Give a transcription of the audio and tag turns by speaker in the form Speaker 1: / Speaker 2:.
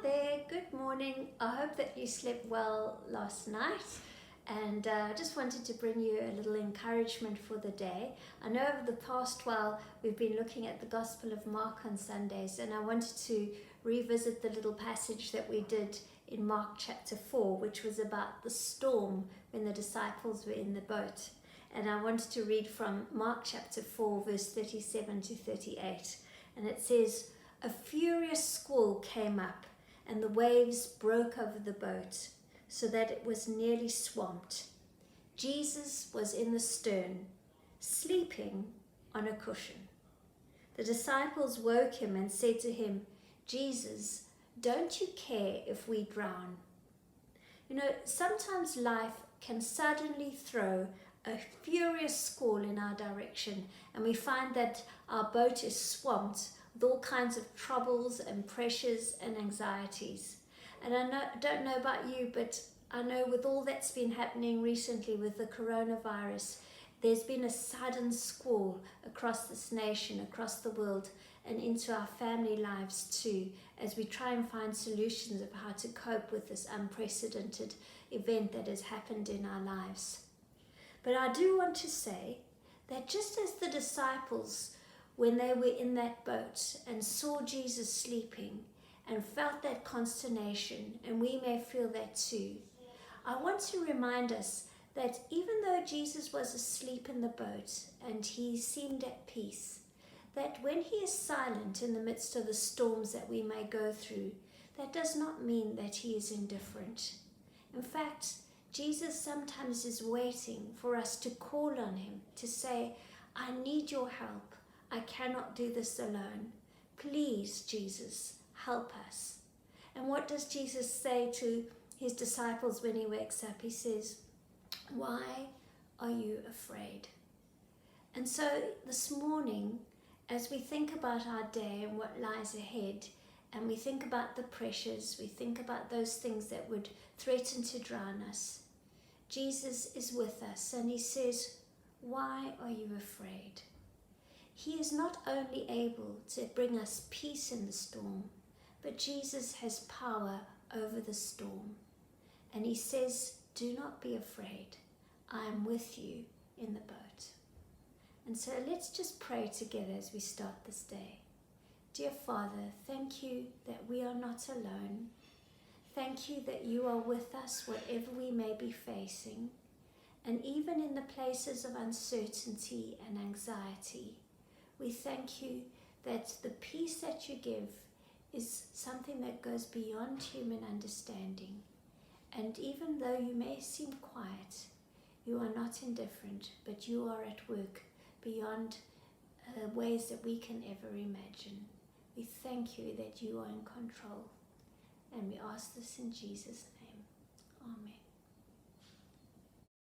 Speaker 1: there, good morning. I hope that you slept well last night, and I just wanted to bring you a little encouragement for the day. I know over the past while we've been looking at the Gospel of Mark on Sundays, and I wanted to revisit the little passage that we did in Mark chapter 4, which was about the storm when the disciples were in the boat. And I wanted to read from Mark chapter 4 verse 37 to 38, and it says, "A furious squall came up, and the waves broke over the boat, so that it was nearly swamped. Jesus was in the stern, sleeping on a cushion. The disciples woke him and said to him, 'Jesus, don't you care if we drown?'" You know, sometimes life can suddenly throw a furious squall in our direction, and we find that our boat is swamped with all kinds of troubles and pressures and anxieties. And don't know about you, but I know with all that's been happening recently with the coronavirus, there's been a sudden squall across this nation, across the world, and into our family lives too, as we try and find solutions of how to cope with this unprecedented event that has happened in our lives. But I do want to say that just as the disciples, when they were in that boat and saw Jesus sleeping and felt that consternation, and we may feel that too, I want to remind us that even though Jesus was asleep in the boat and he seemed at peace, that when he is silent in the midst of the storms that we may go through, that does not mean that he is indifferent. In fact, Jesus sometimes is waiting for us to call on him, to say, "I need your help. I cannot do this alone. Please, Jesus, help us." And what does Jesus say to his disciples when he wakes up? He says, "Why are you afraid?" And so this morning, as we think about our day and what lies ahead, and we think about the pressures, we think about those things that would threaten to drown us, Jesus is with us and he says, "Why are you afraid?" He is not only able to bring us peace in the storm, but Jesus has power over the storm. And he says, "Do not be afraid. I am with you in the boat." And so let's just pray together as we start this day. Dear Father, thank you that we are not alone. Thank you that you are with us whatever we may be facing. And even in the places of uncertainty and anxiety, we thank you that the peace that you give is something that goes beyond human understanding. And even though you may seem quiet, you are not indifferent, but you are at work beyond ways that we can ever imagine. We thank you that you are in control. And we ask this in Jesus' name. Amen.